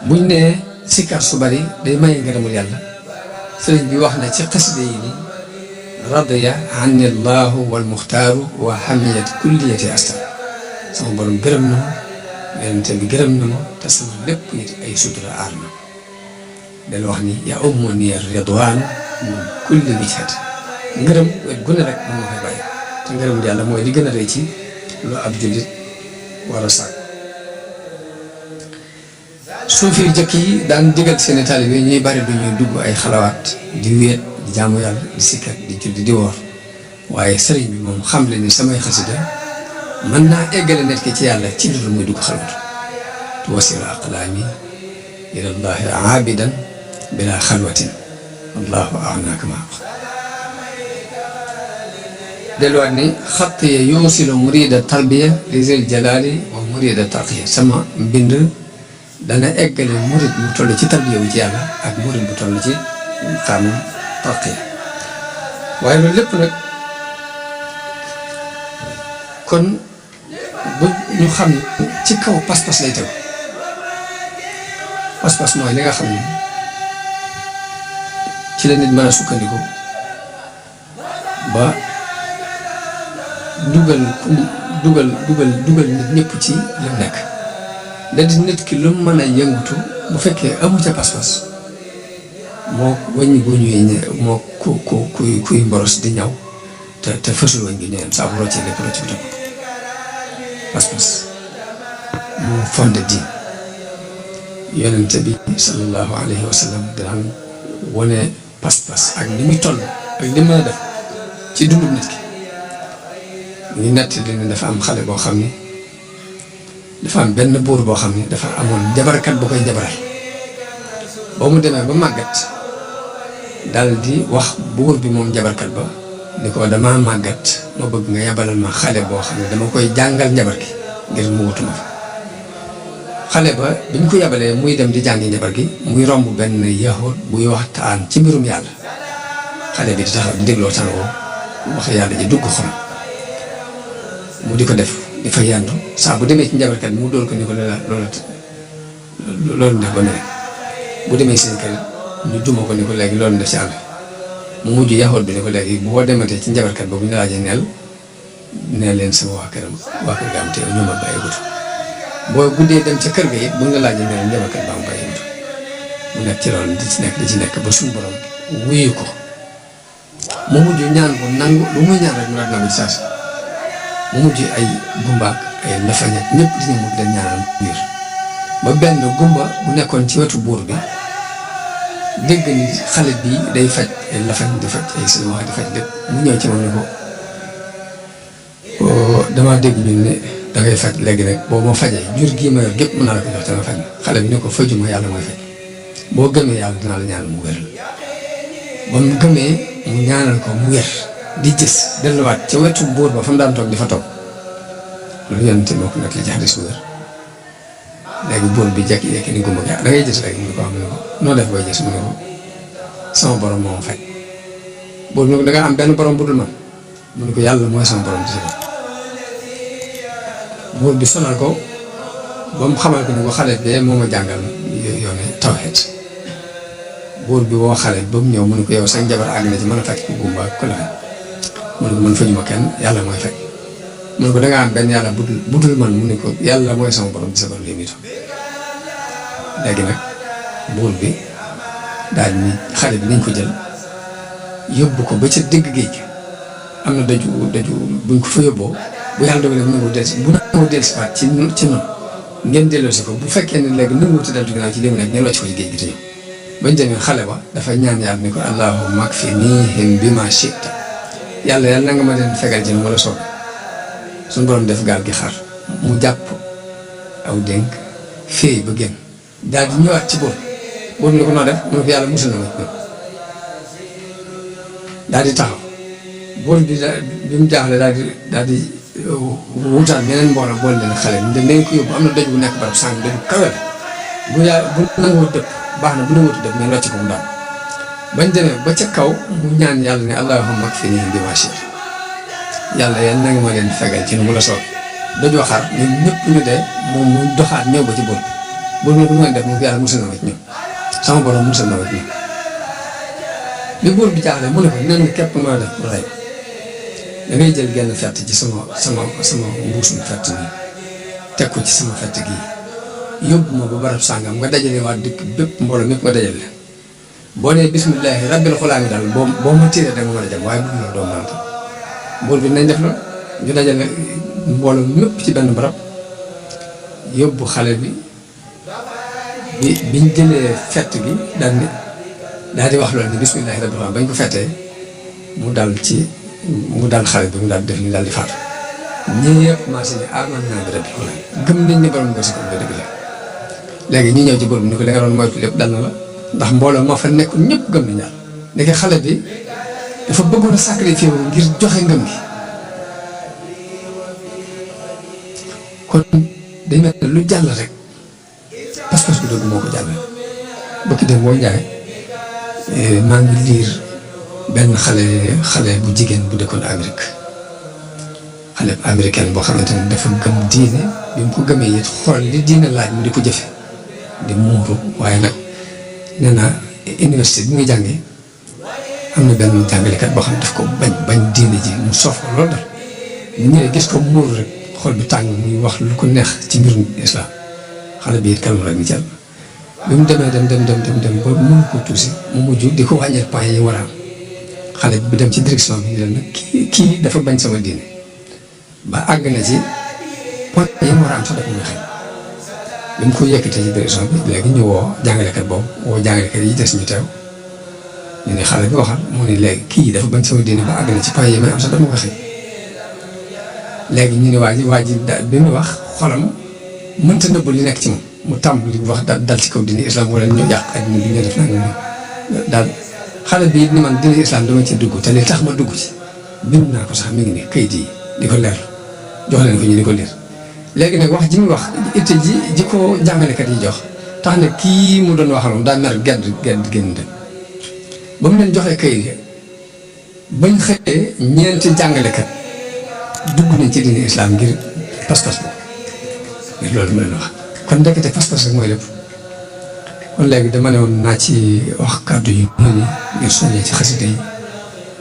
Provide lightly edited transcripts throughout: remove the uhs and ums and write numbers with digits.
buñ nee sikkar su bari day maye ngërëmul yàlla sëriñ bi wax na ci xasida yi ni radiya anni allahu wal muxtaaru wa hamiyat kulliyati astar sama borom gërëm na ma yonente bi gërëm na ma te sama lépp it ay sutura aar na del wax ni yaa ummu ni ridwaan min kulli wijhat ngërëm wet gu ne rek mën nga koy bàyyi te ngërëmul yàlla mooy li gën a rëy ci lu ab jullit war a sàkk suufi yu jëkk yi daan digal seeni taalibe ñuy bari du ñuy dugg ay xalawaat di wéet di jaamu yàlla di sikkat di julli di woor waaye sëriñ bi moom xam le ni samay xasida mën naa eggale nit ki ci yàlla ci lu muy dugg xalwatu tuwasilu aqlaami ilallahi aabidan bila xalwatin allahu aanaaka ma delluwaat ni xatt ya yuusilu murida tarbiya li zil jalaali wa murida tarqiya sama mbind dana eggale murid bu toll ci tarbiya wu ci yàlla ak murid bu toll ci xaamum tarqiya waaye loolu lépp nag kon bu ñu xam ne ci kaw pas-pas lay tegu pas-pas mooy li nga xam ne ci la nit mën a sukkandiku ba dugal nit ñëpp ci lim nekk da di nit ki lu mën a yëngutu bu fekkee amu ca pas-pas moo wàññi gu ñuy moo kuy mboros di ñaw te fësul wañ gi ñëwam saa bu roccee lépp rocc bi topp pas-pas moo fonde diin yonente bi sallallahu alayhi wa sallam daan wane pas-pas ak ni muy toll ak li mën a def ci dundu nit ki ñu nett li ne dafa am xale boo xam ni dafa am benn buur boo xam ni dafa amoon jabarkat bu koy jabaral ba mu demee ba màggat dal di wax buur bi moom jabarkat ba ni ko dama màggat ma bëgg nga yabalal ma xale boo xam ne dama koy jàngal njabar gi ngir mu wutuma fa xale ba bi ñu ko yabalee muy dem di jàngi njabar gi muy romb benn yahud buy waxtaan ci mbirum yàlla xale bi di taxaw di dégloo tan woo wax yàlla ji dugg xol mu di ko def di fa yandu saa bu demee ci njabarkat bi mu dóor ko ni ko loolu def ba ne bu demee seen kër ñu duma ko ni ko léegi loolu def ci àll mu mujj yaxoot bi ni ko léegi boo dematee ci njabarkat ba bu ñu laajee neel leen sama waa kër ga am te ñu ma bàyyi gutu boo guddee dem ca kër ga it bu ñu la laajee neel njabarkat ba am bàyyi gutu mu nekk ci loolu di ci nekk ba suñu borom wuyu ko mu mujj ñaan ko nangu lu muy ñaan rek mu daal nangu ci saasi mu mujj ay gumbaak ay lafaña ñëpp di ñëw mu leen ñaanal biir ba benn gumba bu nekkoon ci wetu buur bi dégg ni xale bi day faj ay lafañ di faj ay silmaxa di faj lépp mu ñëw ci moom ni ko damaa dégg ñu ne dangay faj léegi rek boo ma fajee jur gii ma yor gépp mën naa la ko jox te nga faj xale bi ne ko fajuma yàlla mooy faj boo gëmee yàlla dinaa la ñaanal mu wér ba mu gëmee mu ñaanal ko mu wér di gis delluwaat ca wetu buur ba fa mu daan toog di fa toog loolu yonente moo ko nekk li ci xadis bu wér léegi buur bi jekki-jekki ni gumba da ngay gis léegi mu ne ko am ne ko noo def booy gis mu ne ko sama borom moo faj buur bi ne ko da nga am benn borom bu dul man mu ne ko yàlla mooy sama borom di si buur bi sonal ko ba mu xamal ko ni ko xale bee moo ma jàngal yoone tawhid buur bi woo xale ba mu ñëw mu ne ko yow sax jabar àgg na ci mën a faj ko gumba ak ko la mu ne ko man fajuma kenn yàlla mooy faj mu ne ko dangaa am benn yàlla budul man mu ne ko yàlla mooy sama borom di sa borom lii muy toog léegi nag buur bi daal ni xale bi nañ ko jël yóbbu ko ba ca digg géej gi am na daju buñ ko fa yóbboo bu yàlla dogalee bu nangu dellusiwaat ci noonu ngeen delloosi ko bu fekkee ne léegi nanguwut a dellu ginnaaw ci li mu nekk ngeen wàcc ko ci géej gi te ñëw bañ demee xale ba dafa ñaan yàlla ni ko allahumma akfinihim bima shi'ta yàlla na nga ma leen fegal ci nu ma la soog suñu borom def gaal gi xar mu jàpp aw dénk féey ba génn daal di ñëwaat ci buur ni ko noo def mu ne ko yàlla musul na ma daal di taxaw buur bi mu jaaxle daal di wutaat beneen mbooloo boole leen xale bi dañ ko yóbbu am na doj bu nekk barab sànq doj bu kawe la bu nangoo dëpp baax na bu nanguwut dëpp ngeen wàcc ko mu daal bañ demee ba ca kaw mu ñaan yàlla ne allahumma akfinihim bimaa shi'ta yàlla yéen na nga ma leen fegal ci nu mu la soog dojoo xar ñun ñëpp ñu dee moom mu doxaat ñëw ba ci buur bu ma lu may def moom yàlla musal na ma ci ñoom sama borom musal na ma ci ñoom li buur bi jaaxle mu ne ko nen képp nga def ray da ngay jël genn fett ci sama mbuusum fett nii teg ko ci sama fett gii yóbbu ma ba barab sàngam nga dajale waa dëkk bépp mbooloo mépp nga dajale boo nee bismillaahi rabbil xulaami daal boo ma tiiree da nga mën a jam waaye bu dul doo mën a tam buur bi nañ def loolu ñu dajale mbooloo mépp ci benn barab yóbbu xale bi biñ jëlee fett gi daal di wax loolu ni bismillaahi rabbil xulaami bañ ko fettee mu dal xale bi mu daal def ni daal di faatu ñii yëpp marché ni aman naa bi rabbil xulaami gëm nañ ni borom si ko nga dëgg la léegi ñu ñëw ci buur bi ni ko li nga doon moytu lépp dal na la ndax mbooloo moo fa nekk ñëpp gëm nañ yàlla léegi xale bi dafa bëggoon a sacrifier wu ngir joxe ngëm gi kon day mel ne lu jàll rek pas-pas bu dëgg moo ko jàll bëkk dem boo njaay maa ngi liir benn xale bu jigéen bu dëkkoon Amérique xale bu américaine boo xamante ne dafa gëm diine bi mu ko gëmee it xool li diine laaj mu di ko jëfe di muuru waaye nag nee na université bi muy jàngee am na benn jàngalekat boo xam ne daf ko bañ diine ji mu soof ko loolu dal mu ñëwee gis ko muuru rek xool bi tàng muy wax lu ko neex ci mbirum islam xale bi it kalma rek ni jàll bi mu demee dem ba mënu ko tuusi mu mujj di ko wàññil point yi war a am xale bi dem ci direction bi ñu leen nag kii dafa bañ sama diine ba àgg na ci point yi war a am sax dafa muy xëy bi mu ko yëkkatee ci direction bi léegi ñu woo jàngalekat boobu woo jàngalekat yi des ñu teew ñu ne xale bi waxal mu ne léegi kii dafa bañ sama diine ba àgg na ci point yi may am sax dafa muy xëy léegi ñu ne waa ji bi mu wax xolam mënta nëbb li nekk ci moom mu tàmbali wax dal ci kaw diine islam wala ñu yàq adduna bi ñu def nag daal xale bi ni man diine islam dama ci dugg te li tax ma dugg ci bind naa ko sax mi ngi ni kayit yi di ko leer jox leen ko ñu di ko leer léegi nag wax ji muy wax itte ji ko jàngalekat yi jox tax na kii mu doon waxaloon daa mer gedd génn dem ba mu leen joxee kayit yi bañ xëyee ñeenti jàngalekat dugg nañ ci diine islam ngir pas-pas bi loolu mu leen wax kon ndekete pas-pas rek mooy lépp kon léegi dama ne woon naa ci wax kàddu yu mel ngir soññee ci xasida yi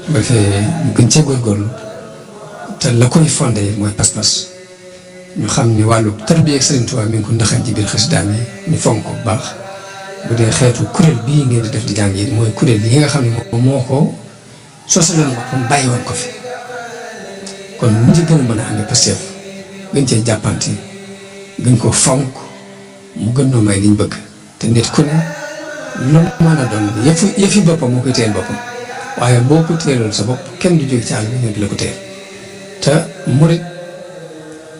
ba defee ñu gën cee góorgóorlu te la koy fondé mooy pas-pas ñu xam ni wàllu tarbiya ak Sëriñ Tuubaa mi ngi ko ndaxañ ci biir xasidaam yi ñu fonk ko bu baax bu dee xeetu kuréel bii ngeen di def di jàng yi mooy kuréel yi nga xam ne moom moo ko sosaloon boppam bàyyi woon ko fi kon mu ngi gën a mën a amee Pastef gën cee jàppante gën koo fonk mu gën noo may liñ bëgg te nit ku ne loolu mën a doon yëfi boppam moo koy téyel boppam waaye boo ko téyeloon sa bopp kenn du jóge ci àll bi ñëw di la ko téyel te murit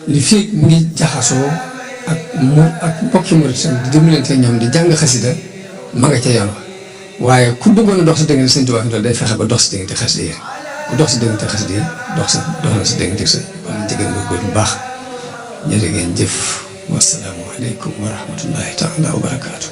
li fii mu ngi jaxasoo ak mbokki murit sam di dimbalante ñoom di jàng xasida ma nga ca yoon waaye ku bëggoon a dox sa diggante Sëñ Tuubaa fi day fexe ba dox sa diggante xasida yi ku dox sa diggante xasida yi dox na sa diggante sa kon jigéen nga góor bu baax jërë ngeen jëf wasalaamu aleykum wa rahmatullahi taala wa barakaatu